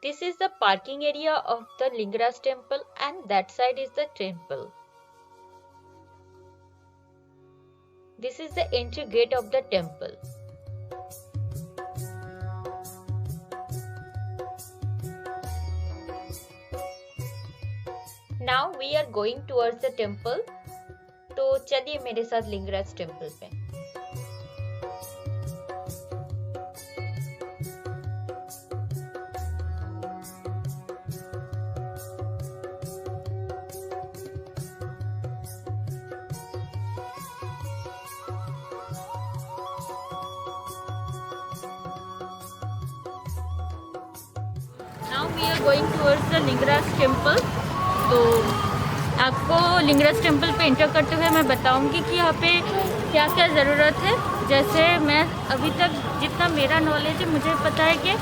This is the parking area of the Lingaraj temple, and that side is the temple. This is the entry gate of the temple. Now we are going towards the temple. तो चलिए मेरे साथ Lingaraj temple पे। Now we are going towards the Lingaraj temple. तो आपको Lingaraj temple पे enter करते हुए मैं बताऊंगी कि यहाँ पे क्या क्या ज़रूरत है। जैसे मैं अभी तक जितना मेरा नॉलेज है, मुझे पता है कि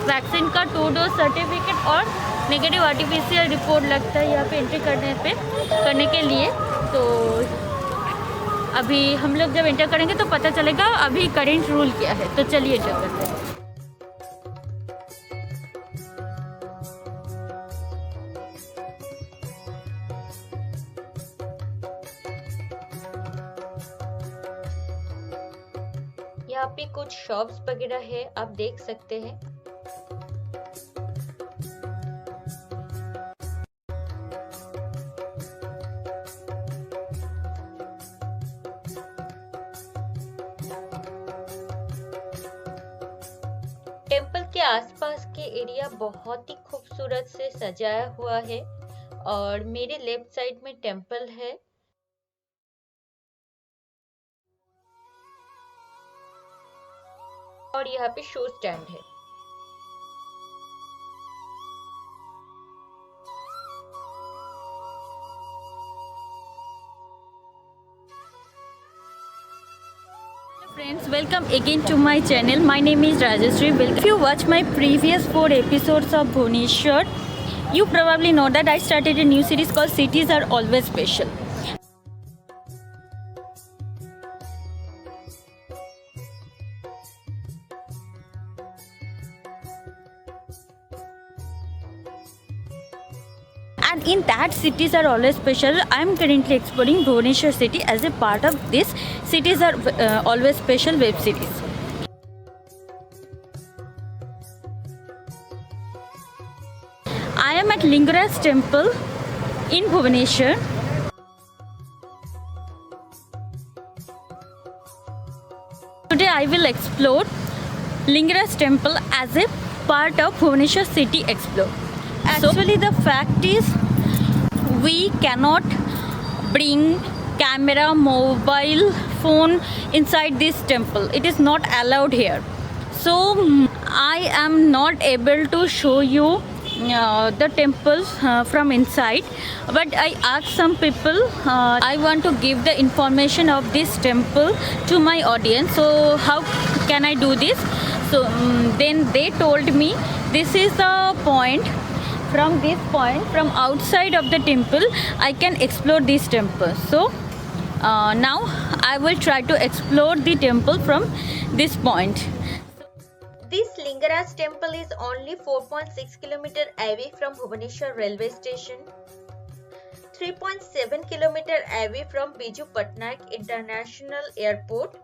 वैक्सीन का 2 डोज सर्टिफिकेट और नेगेटिव आरटीपीसीआर रिपोर्ट लगता है यहाँ पे एंट्री करने के लिए। तो अभी हम लोग जब एंटर करेंगे तो पता चलेगा अभी करेंट रूल क्या है। तो चलिए चलते हैं। यहाँ पे कुछ शॉप्स वगैरह है, आप देख सकते हैं। टेम्पल के आसपास के एरिया बहुत ही खूबसूरत से सजाया हुआ है और मेरे लेफ्ट साइड में टेम्पल है। और यहाँ पे शो स्टैंड है। Friends, welcome again to my channel. My name is Rajashree. If you watch my previous 4 episodes of Bhubaneswar, you probably know that I started a new series called Cities Are Always Special. And in that Cities Are Always Special, I am currently exploring Bhubaneswar city as a part of this Cities Are Always Special web series. I am at Lingaraj temple in Bhubaneswar. Today I will explore Lingaraj temple as a part of Bhubaneswar city explore. Actually, the fact is we cannot bring camera, mobile phone inside this temple. It is not allowed here. So I am not able to show you the temple from inside, but I asked some people. I want to give the information of this temple to my audience. So how can I do this? So then they told me this is the point. From this point, from outside of the temple, I can explore this temple. So now I will try to explore the temple from this point. This Lingaraj temple is only 4.6 km away from Bhubaneswar railway station, 3.7 km away from Biju Patnaik International Airport,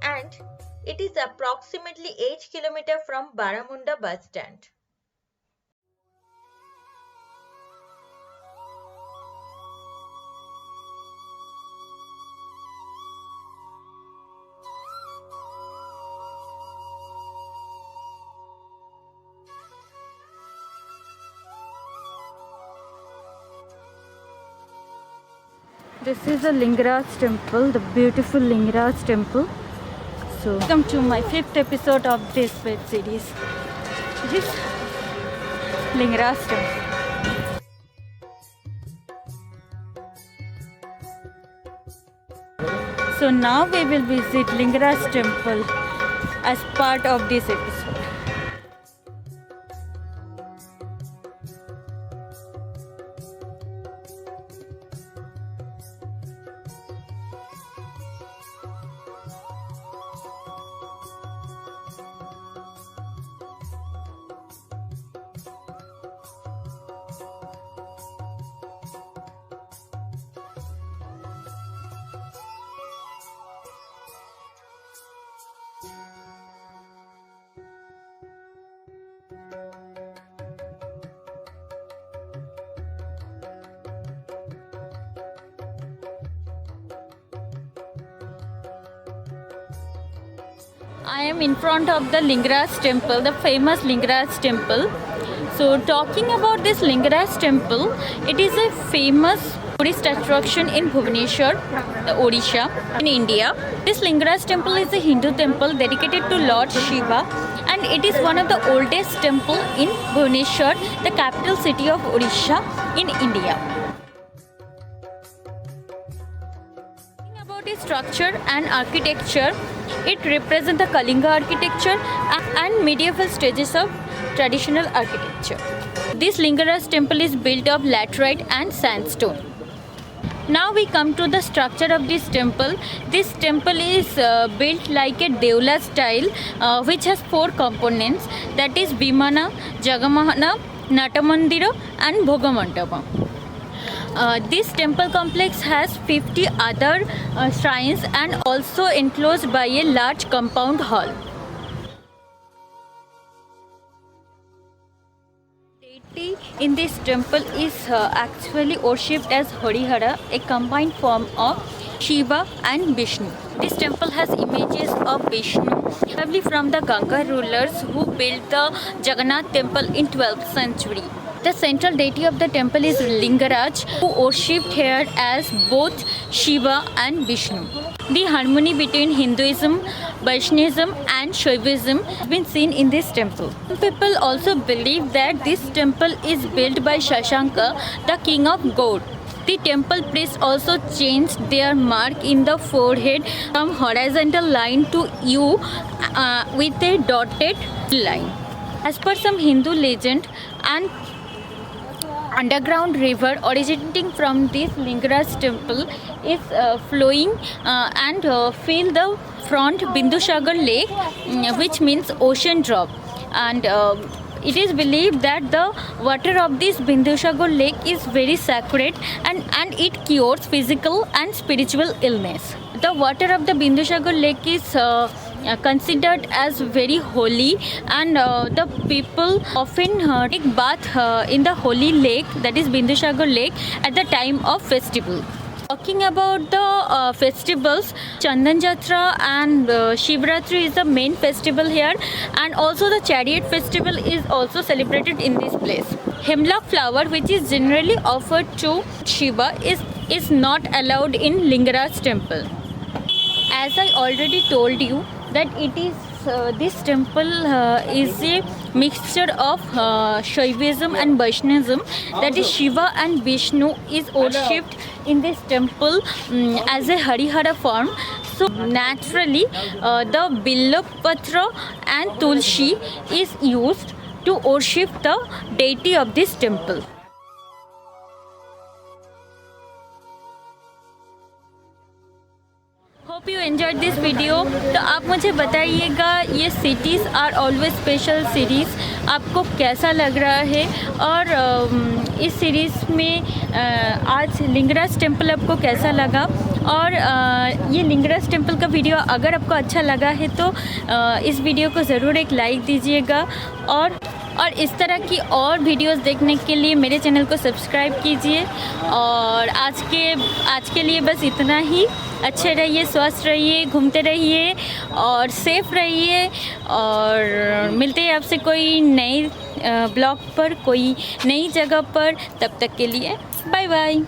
and it is approximately 8 km from Baramunda bus stand. This is a Lingaraj temple, the beautiful Lingaraj temple. So welcome to my 5th episode of this web series. This Lingaraj temple. So now we will visit Lingaraj temple as part of this episode. I am in front of the Lingaraj temple, the famous Lingaraj temple. So talking about this Lingaraj temple, it is a famous tourist attraction in Bhubaneswar, Odisha, in India. This Lingaraj temple is a Hindu temple dedicated to Lord Shiva, and it is one of the oldest temple in Bhubaneswar, the capital city of Odisha in India. About its structure and architecture, it represents the Kalinga architecture and medieval stages of traditional architecture. This Lingaraj temple is built of laterite and sandstone. Now we come to the structure of this temple. This temple is built like a Deula style, which has four components, that is Vimana, Jagamahana, Natamandira and Bhogamandapa. This temple complex has 50 other shrines and also enclosed by a large compound hall. Deity in this temple is actually worshipped as Harihara, a combined form of Shiva and Vishnu. This temple has images of Vishnu, probably from the Ganga rulers who built the Jagannath temple in 12th century. The central deity of the temple is Lingaraj, who worshipped here as both Shiva and Vishnu. The harmony between Hinduism, Vaishnavism and Shaivism has been seen in this temple. Some people also believe that this temple is built by Shashanka, the king of God. The temple priests also changed their mark in the forehead from horizontal line to U with a dotted line. As per some Hindu legend, an underground river originating from this Lingaraj temple is flowing and fill the front Bindusagar lake, which means ocean drop, and it is believed that the water of this Bindusagar lake is very sacred and it cures physical and spiritual illness. The water of the Bindusagar lake is considered as very holy, and the people often take bath in the holy lake, that is Bindusagar lake, at the time of festival. Talking about the festivals, Chandan Jatra and Shivratri is the main festival here, and also the chariot festival is also celebrated in this place. Hemlock flower, which is generally offered to Shiva, is not allowed in Lingaraj temple. As I already told you that it is this temple is a mixture of Shaivism and Vaishnavism, that is Shiva and Vishnu is worshipped in this temple as a Harihara form. So naturally the Billapatra and Tulsi is used to worship the deity of this temple. Hope you enjoyed this video. तो आप मुझे बताइएगा ये cities are always special series आपको कैसा लग रहा है, और इस सीरीज़ में आज लिंगराज टेम्पल आपको कैसा लगा, और ये लिंगराज टेम्पल का वीडियो अगर आपको अच्छा लगा है तो इस वीडियो को ज़रूर एक लाइक दीजिएगा, और इस तरह की और वीडियोस देखने के लिए मेरे चैनल को सब्सक्राइब कीजिए। और आज के लिए बस इतना ही। अच्छे रहिए, स्वस्थ रहिए, घूमते रहिए और सेफ रहिए, और मिलते हैं आपसे कोई नए ब्लॉग पर, कोई नई जगह पर। तब तक के लिए बाय बाय।